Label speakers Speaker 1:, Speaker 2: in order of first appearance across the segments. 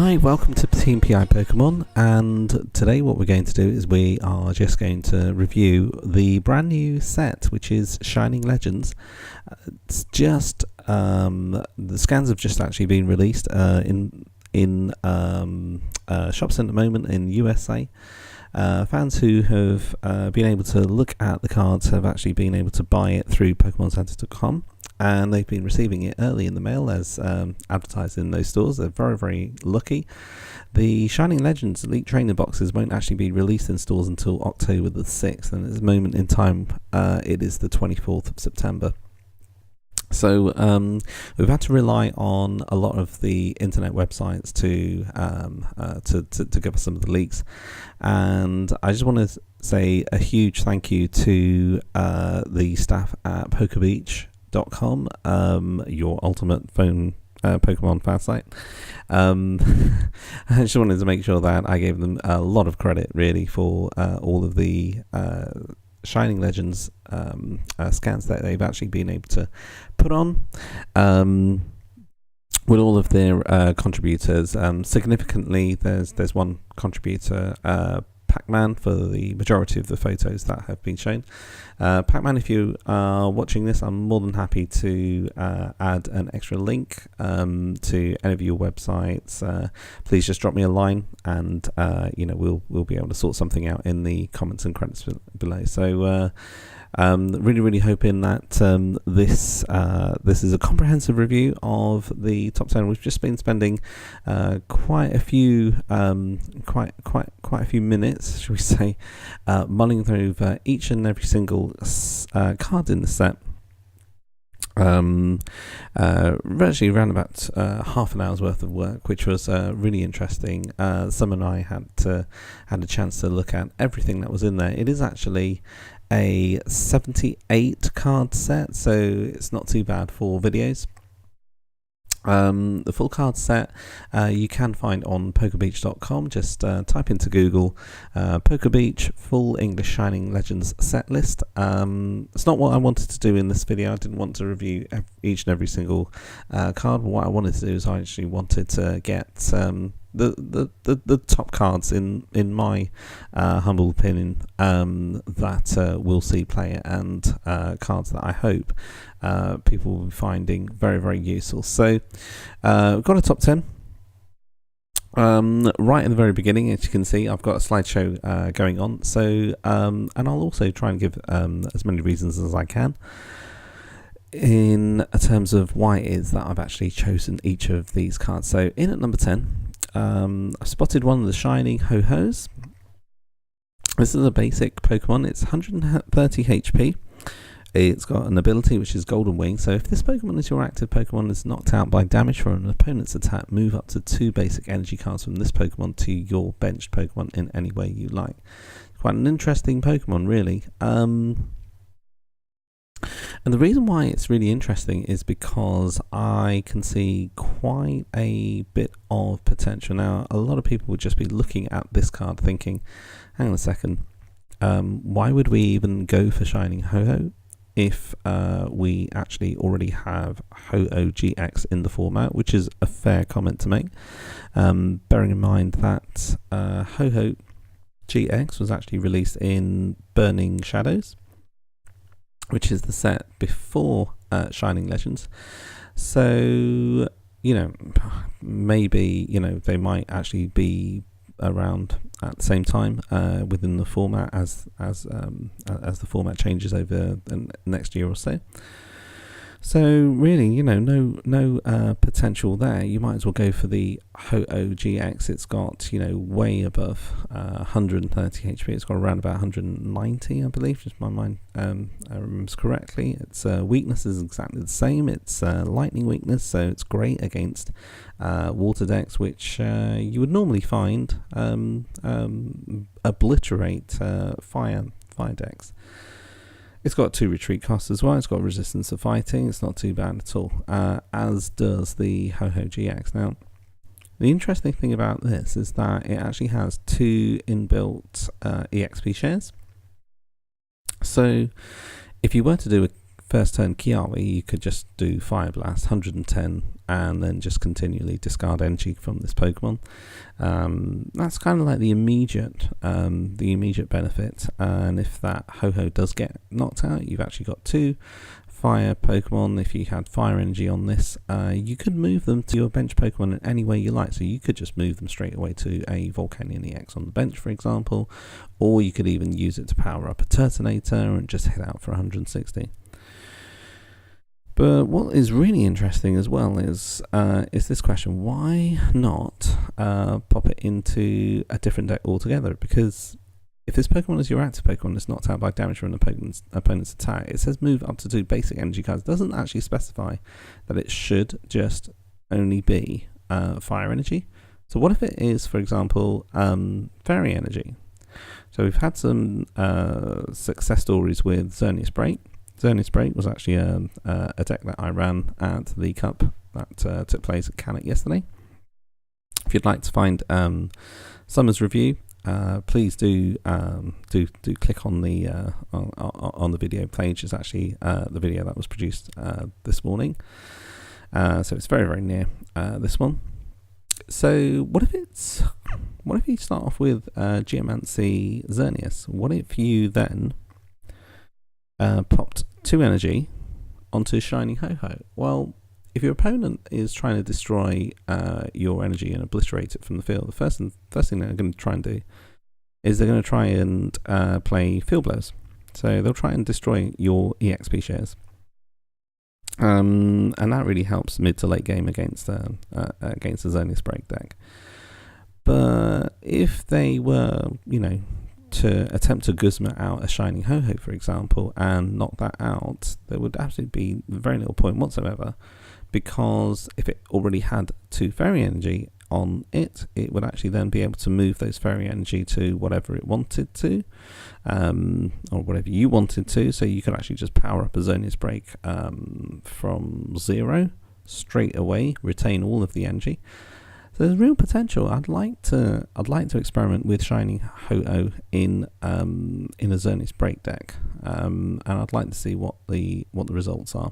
Speaker 1: Hi, welcome to Team PI Pokemon, and today what we're going to do is we are just going to review the brand new set, which is Shining Legends. It's just the scans have just actually been released in shops at the moment in USA. Fans who have been able to look at the cards have actually been able to buy it through PokemonCenter.com, and they've been receiving it early in the mail as advertised in those stores. They're very, very lucky. The Shining Legends Elite Trainer boxes won't actually be released in stores until October the 6th, and at this moment in time it is the 24th of September. So we've had to rely on a lot of the internet websites to give us some of the leaks, and I just want to say a huge thank you to the staff at PokeBeach.com, your ultimate phone Pokemon fan site. I just wanted to make sure that I gave them a lot of credit really for all of the Shining Legends scans that they've actually been able to put on with all of their contributors. Significantly, there's one contributor, Pac-Man, for the majority of the photos that have been shown. Pac-Man, if you are watching this, I'm more than happy to add an extra link to any of your websites. Please just drop me a line, and we'll be able to sort something out in the comments and credits below. So really hoping that this is a comprehensive review of the top 10. We've just been spending quite a few minutes, shall we say, mulling through each and every single card in the set. Actually around about half an hour's worth of work, which was really interesting. Sam and I had a chance to look at everything that was in there. It is actually a 78 card set, so it's not too bad for videos. The full card set you can find on PokeBeach.com. Just type into Google PokeBeach full English Shining Legends set list. It's not what I wanted to do in this video. I didn't want to review each and every single card, but what I wanted to do is I actually wanted to get the top cards in my humble opinion that we'll see play, and cards that I hope people will be finding very, very useful. So we've got a top 10 right at the very beginning. As you can see, I've got a slideshow going on, so and I'll also try and give as many reasons as I can in terms of why it is that I've actually chosen each of these cards. So in at number 10, I spotted one of the Shining Ho-Hos. This is a basic Pokemon. It's 130 HP. It's got an ability which is Golden Wing. So if this Pokemon is your active Pokemon is knocked out by damage from an opponent's attack, move up to 2 basic energy cards from this Pokemon to your benched Pokemon in any way you like. Quite an interesting Pokemon, really. And the reason why it's really interesting is because I can see quite a bit of potential. Now, a lot of people would just be looking at this card thinking, hang on a second, why would we even go for Shining Ho-Ho if we actually already have Ho-Oh GX in the format, which is a fair comment to make, bearing in mind that Ho-Oh GX was actually released in Burning Shadows, which is the set before Shining Legends. So, maybe, they might actually be around at the same time within the format as the format changes over the next year or so. So really, no potential there. You might as well go for the Ho-Oh GX. It's got, way above 130 HP. It's got around about 190, I believe, if my mind remembers correctly. Its weakness is exactly the same. It's lightning weakness, so it's great against water decks, which you would normally find obliterate fire decks. It's got 2 retreat costs as well. It's got resistance to fighting. It's not too bad at all, as does the Ho-Ho GX. Now, the interesting thing about this is that it actually has 2 inbuilt EXP shares. So, if you were to do a first turn Kiawe, you could just do Fire Blast, 110 and then just continually discard energy from this Pokemon. That's kind of like the immediate benefit. And if that Ho-Oh does get knocked out, you've actually got 2 fire Pokemon. If you had fire energy on this, you could move them to your bench Pokemon in any way you like. So you could just move them straight away to a Volcanion EX on the bench, for example, or you could even use it to power up a Turtonator and just head out for 160. But what is really interesting as well is this question: why not pop it into a different deck altogether? Because if this Pokemon is your active Pokemon, it's knocked out by damage from an opponent's attack. It says move up to 2 basic energy cards. It doesn't actually specify that it should just only be fire energy. So what if it is, for example, fairy energy? So we've had some success stories with Xerneas Break. Xerneas Break was actually a deck that I ran at the Cup that took place at Cannock yesterday. If you'd like to find Summer's review, please do click on the video page. It's actually the video that was produced this morning, so it's very, very near this one. So what if you start off with Geomancy Xerneas? What if you then popped 2 energy onto Shining Ho-Oh? Well, if your opponent is trying to destroy your energy and obliterate it from the field, the first thing they're going to try and do is they're going to try and play Field Blows. So they'll try and destroy your EXP shares. And that really helps mid to late game against the Xerneas Break deck. But if they were, to attempt to Guzma out a Shining Ho-Oh, for example, and knock that out, there would absolutely be very little point whatsoever, because if it already had 2 fairy energy on it, it would actually then be able to move those fairy energy to whatever it wanted to, or whatever you wanted to. So you could actually just power up a Xerneas Break from 0 straight away, retain all of the energy. So there's real potential. I'd like to experiment with Shining Ho-Oh in a Xerneas Break deck, and I'd like to see what the results are.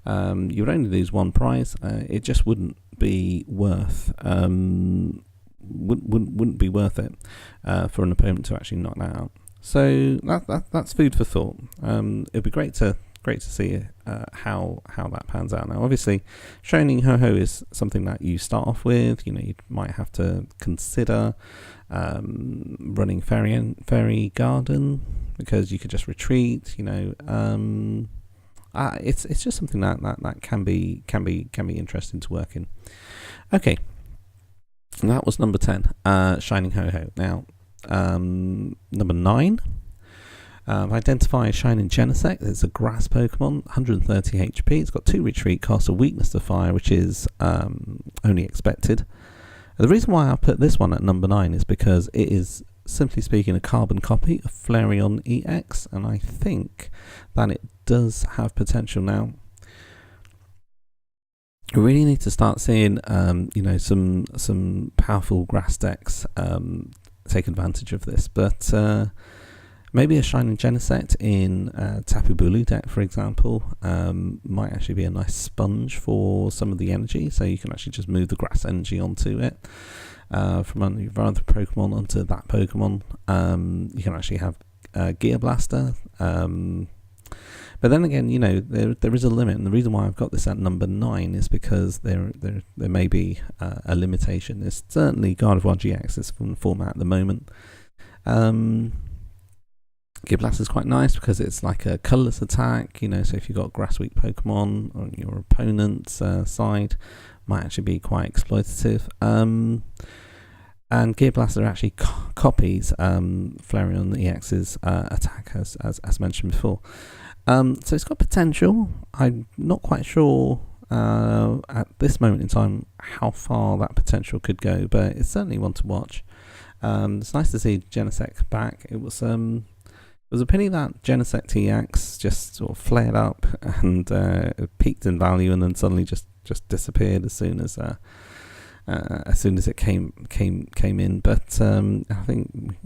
Speaker 1: You would only lose 1 prize. It just wouldn't be worth wouldn't be worth it for an opponent to actually knock that out. So that's food for thought. It'd be great to see how that pans out. Now, obviously, Shining Ho-Oh is something that you start off with. You might have to consider running Fairy Garden, because you could just retreat. It's just something that can be interesting to work in. Okay, that was number 10, Shining Ho-Oh. Now, number 9. Identify Shining Genesect. It's a grass Pokemon, 130 HP. It's got 2 retreat costs, a weakness to fire, which is only expected. The reason why I put this one at number 9 is because it is, simply speaking, a carbon copy of Flareon EX, and I think that it does have potential. Now, we really need to start seeing some powerful grass decks take advantage of this, but maybe a Shining Genesect in Tapu Bulu deck, for example, might actually be a nice sponge for some of the energy, so you can actually just move the grass energy onto it from your other Pokemon onto that Pokemon. You can actually have Gear Blaster, but then again, there is a limit, and the reason why I've got this at number 9 is because there may be a limitation. There's certainly Gardevoir GX is from the format at the moment. Gear Blaster is quite nice because it's like a colourless attack, so if you've got grass weak Pokemon on your opponent's side, might actually be quite exploitative. And Gear Blaster actually copies Flareon EX's attack, as mentioned before. So it's got potential. I'm not quite sure at this moment in time how far that potential could go, but it's certainly one to watch. It's nice to see Genesect back. It was a pity that Genesect EX just sort of flared up and peaked in value, and then suddenly just disappeared as soon as it came in. But I think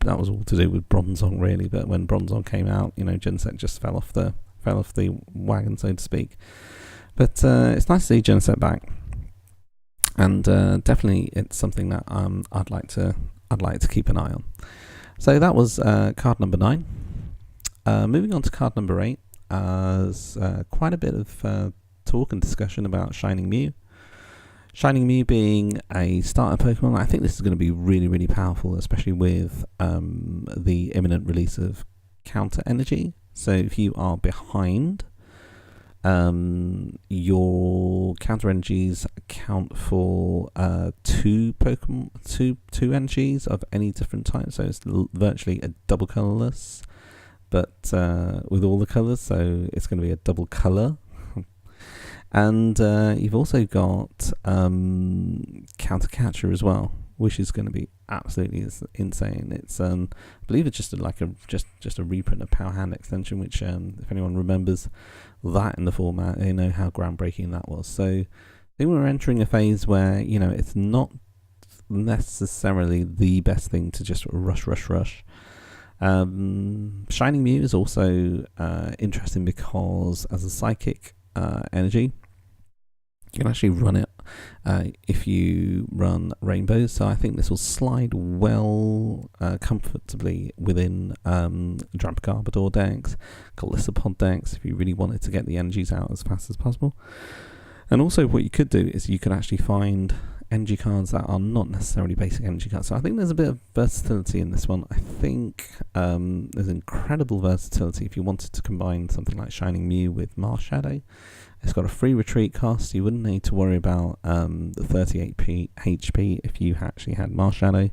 Speaker 1: that was all to do with Bronzong, really. But when Bronzong came out, Genesect just fell off the wagon, so to speak. But it's nice to see Geneset back, and definitely it's something that I'd like to keep an eye on. So that was card number 9. Moving on to card number 8, there's quite a bit of talk and discussion about Shining Mew. Shining Mew being a starter Pokemon, I think this is going to be really, really powerful, especially with the imminent release of Counter Energy. So if you are behind, your counter energies account for 2 Pokemon, two energies of any different type. So it's virtually a double colorless, but with all the colors. So it's going to be a double color. And you've also got Counter Catcher as well, which is going to be absolutely insane. It's I believe it's just a reprint of Power Hand Extension, which if anyone remembers that in the format, they know how groundbreaking that was. So I think we're entering a phase where it's not necessarily the best thing to just rush. Shining Mew is also interesting because as a psychic energy, you can actually run it if you run rainbows. So I think this will slide well, comfortably within Garbodor decks, Gallisopod decks, if you really wanted to get the energies out as fast as possible. And also what you could do is you could actually find energy cards that are not necessarily basic energy cards. So I think there's a bit of versatility in this one. I think there's incredible versatility if you wanted to combine something like Shining Mew with Mars Shadow. It's got a free retreat cost. You wouldn't need to worry about the 38 HP if you actually had Mars Shadow.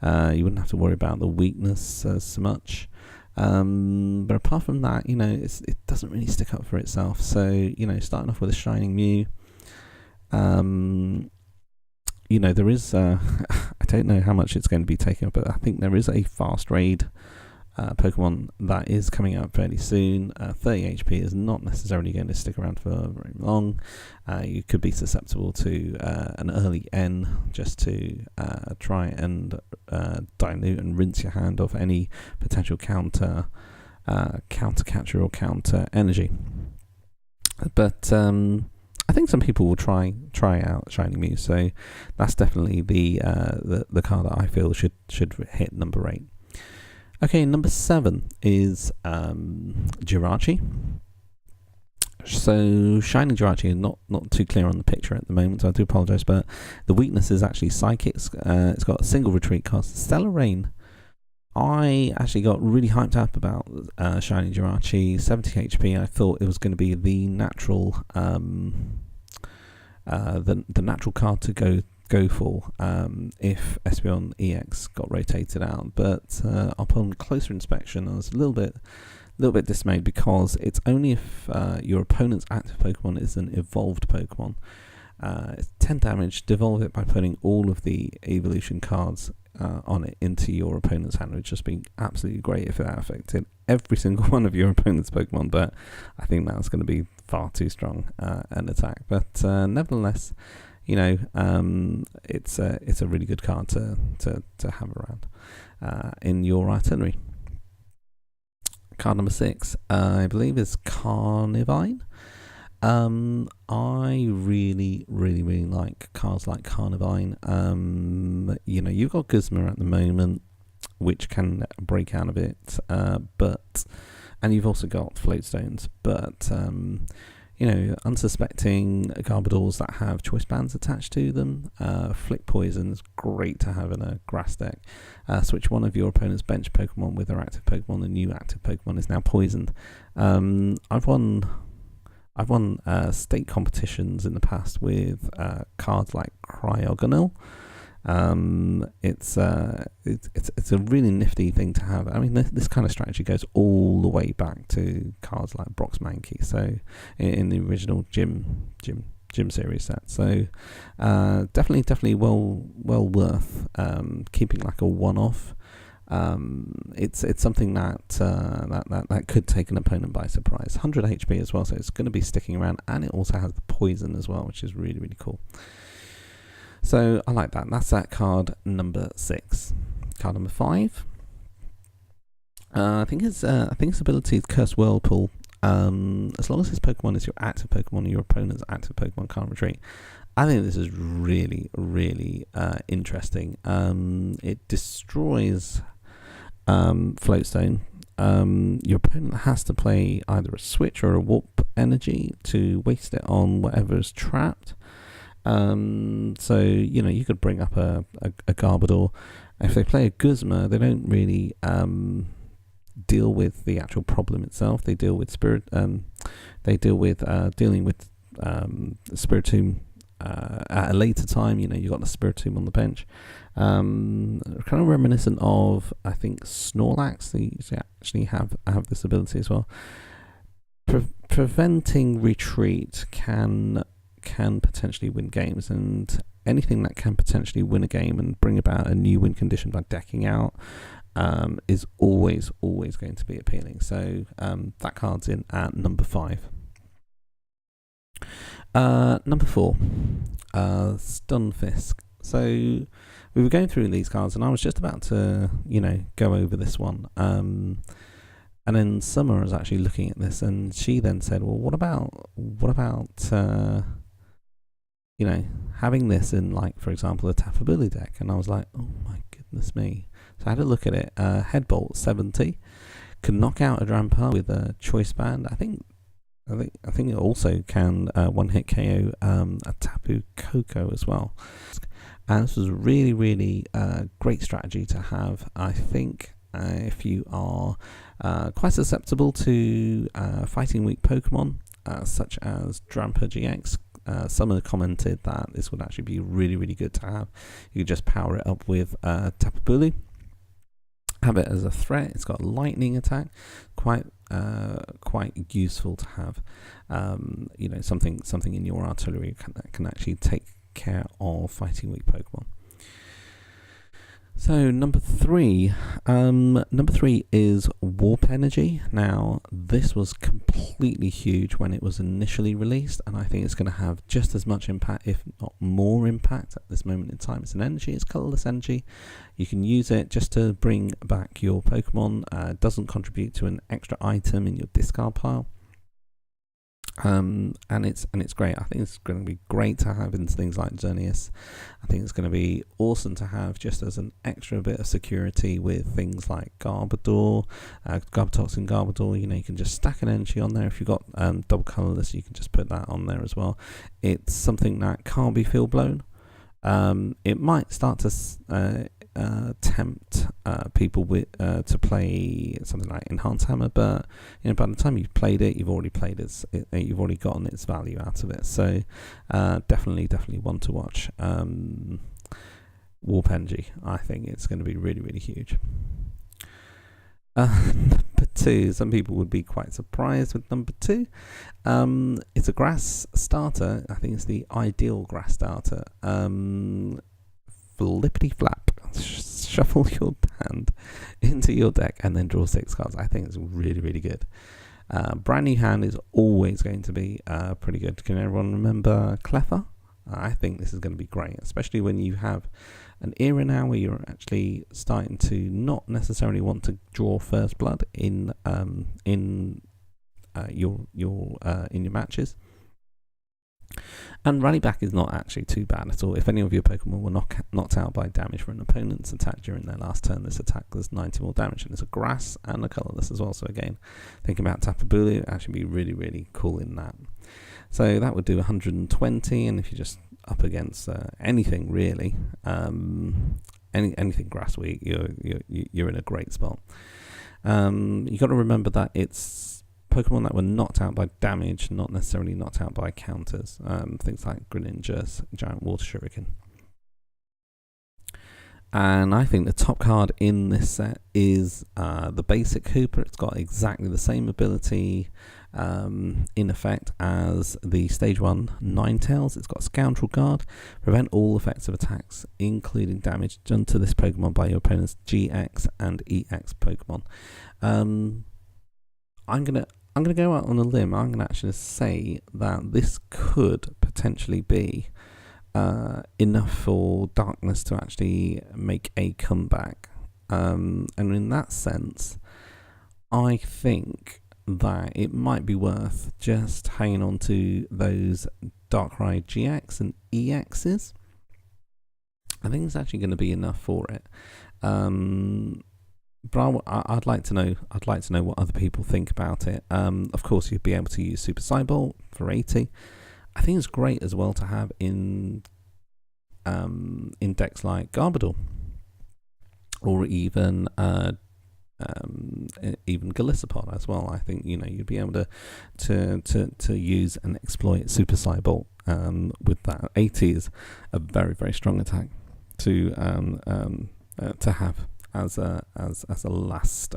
Speaker 1: You wouldn't have to worry about the weakness so much. But apart from that, it doesn't really stick up for itself. So, starting off with a Shining Mew, there is, I don't know how much it's going to be taking up, but I think there is a fast raid Pokemon that is coming out fairly soon. 30 HP is not necessarily going to stick around for very long. You could be susceptible to an early N just to try and dilute and rinse your hand of any potential counter catcher or counter energy. But I think some people will try out Shining Mew, so that's definitely the card that I feel should hit number 8. Okay, number 7 is Jirachi. So Shining Jirachi is not too clear on the picture at the moment, so I do apologise, but the weakness is actually Psychics. It's got a single retreat cost. Stellar Rain. I actually got really hyped up about Shining Jirachi. 70 HP. I thought it was going to be the natural the natural card to go for if Espeon EX got rotated out, but upon closer inspection I was a little bit dismayed because it's only if your opponent's active Pokemon is an evolved Pokemon. It's 10 damage, devolve it by putting all of the evolution cards on it into your opponent's hand, which would just be absolutely great if that affected every single one of your opponent's Pokemon, but I think that's going to be far too strong an attack. But nevertheless, it's a really good card to have around in your artillery. Card number 6, I believe, is Carnivine. I really like cards like Carnivine. You've got Guzma at the moment, which can break out of it, and you've also got Floatstones, but unsuspecting Garbodors that have choice bands attached to them. Flick Poison is great to have in a grass deck. Switch one of your opponent's bench Pokemon with their active Pokemon. The new active Pokemon is now poisoned. I've won state competitions in the past with cards like Cryogonal. It's a really nifty thing to have. I mean, this kind of strategy goes all the way back to cards like Brock's Mankey, so in the original Gym series set. So definitely well worth keeping like a one-off. It's something that could take an opponent by surprise. 100 HP as well, so it's going to be sticking around, and it also has the poison as well, which is really cool. So I like that. That's that card number 6. Card number 5. I think its ability is Curse Whirlpool. as long as this Pokemon is your active Pokemon and your opponent's active Pokemon can't retreat, I think this is really, really interesting. It destroys Floatstone. Your opponent has to play either a switch or a warp energy to waste it on whatever's trapped. So, you could bring up a Garbodor. If they play a Guzma, they don't really deal with the actual problem itself. They deal with dealing with Spiritomb at a later time. You got the Spiritomb on the bench. Kind of reminiscent of, I think, Snorlax. They actually have this ability as well. Preventing retreat can potentially win games, and anything that can potentially win a game and bring about a new win condition by decking out is always going to be appealing. So that card's in at number 5. Number 4, Stunfisk. So we were going through these cards, and I was just about to, go over this one. And then Summer was actually looking at this, and she then said, "Well, what about having this in, like, for example, a Tapu Bulu deck?" And I was like, "Oh my goodness me!" So I had a look at it. Headbolt 70 can knock out a Drampa with a Choice Band. I think it also can one-hit KO a Tapu Koko as well. And this was a really, really great strategy to have. I think if you are quite susceptible to fighting weak Pokemon, such as Drampa GX, someone commented that this would actually be really, really good to have. You could just power it up with Tapu Bulu, have it as a threat. It's got a lightning attack, quite useful to have. Something in your artillery that can actually take care of fighting weak Pokemon. So number 3 is Warp Energy. Now, this was completely huge when it was initially released, and I think it's going to have just as much impact, if not more impact, at this moment in time. It's an energy, it's colorless energy. You can use it just to bring back your Pokemon. It doesn't contribute to an extra item in your discard pile. And it's great. I think it's going to be great to have in things like Xerneas. I think it's going to be awesome to have just as an extra bit of security with things like Garbodor, Garbotoxin Garbodor. You can just stack an energy on there. If you've got double colorless, you can just put that on there as well. It's something that can't be field blown. It might start to tempt people to play something like Enhanced Hammer, but by the time you've played it, you've already played it. You've already gotten its value out of it. So definitely one to watch. Warp Energy. I think it's going to be really, really huge. Number 2, some people would be quite surprised with number 2. It's a grass starter. I think it's the ideal grass starter. Flippity flap. Shuffle your hand into your deck and then draw 6 cards. I think it's really, really good. Brand new hand is always going to be pretty good. Can everyone remember Cleffa? I think this is going to be great, especially when you have an era now where you're actually starting to not necessarily want to draw first blood in your matches. And Rally Back is not actually too bad at all. If any of your Pokemon were knocked out by damage from an opponent's attack during their last turn, this attack does 90 more damage, and it's a grass and a colourless as well. So again, thinking about Tapu Bulu, it actually be really, really cool in that. So that would do 120, and if you're just up against anything really, anything grass weak, you're in a great spot. You got to remember that it's Pokemon that were knocked out by damage, not necessarily knocked out by counters. Things like Greninja, Giant Water Shuriken. And I think the top card in this set is the basic Hooper. It's got exactly the same ability in effect as the Stage 1 Ninetales. It's got Scoundrel Guard, prevent all effects of attacks, including damage done to this Pokemon by your opponent's GX and EX Pokemon. I'm gonna go out on a limb. I'm gonna actually say that this could potentially be enough for Darkness to actually make a comeback. And in that sense, I think that it might be worth just hanging on to those Darkrai GX and EXs. I think it's actually going to be enough for it. But I'd like to know. I'd like to know what other people think about it. Of course, you'd be able to use Super Cybolt for 80. I think it's great as well to have in decks like Garbodor, or even Golisopod as well. I think you'd be able to use and exploit Super Cybolt with that. 80 is a very, very strong attack to have as a last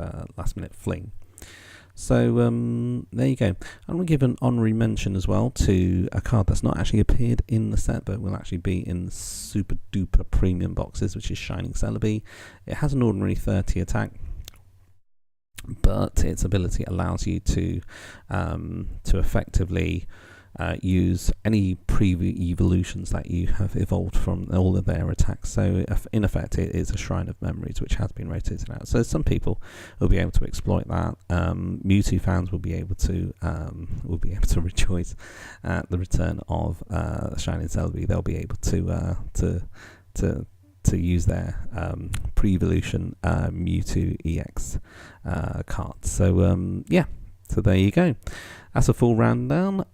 Speaker 1: minute fling. So there you go. I'm going to give an honorary mention as well to a card that's not actually appeared in the set, but will actually be in super duper premium boxes, which is Shining Celebi. It has an ordinary 30 attack, but its ability allows you to effectively use any previous evolutions that you have evolved from all of their attacks. So in effect, it is a Shrine of Memories, which has been rotated out. So some people will be able to exploit that. Mewtwo fans will be able to rejoice at the return of Shining Celebi. They'll be able to use their pre-evolution Mewtwo EX cards. So yeah. So there you go. That's a full rundown.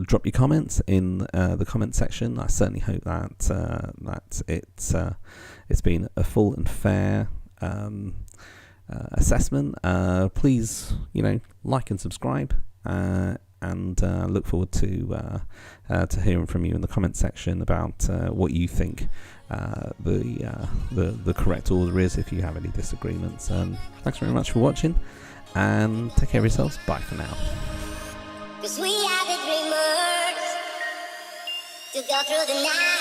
Speaker 1: Drop your comments in the comment section. I certainly hope that it's been a full and fair assessment. Please, like and subscribe, and look forward to hearing from you in the comment section about what you think the correct order is. If you have any disagreements, thanks very much for watching. And take care of yourselves. Bye for now.
Speaker 2: 'Cause we are the dreamers to go through the night.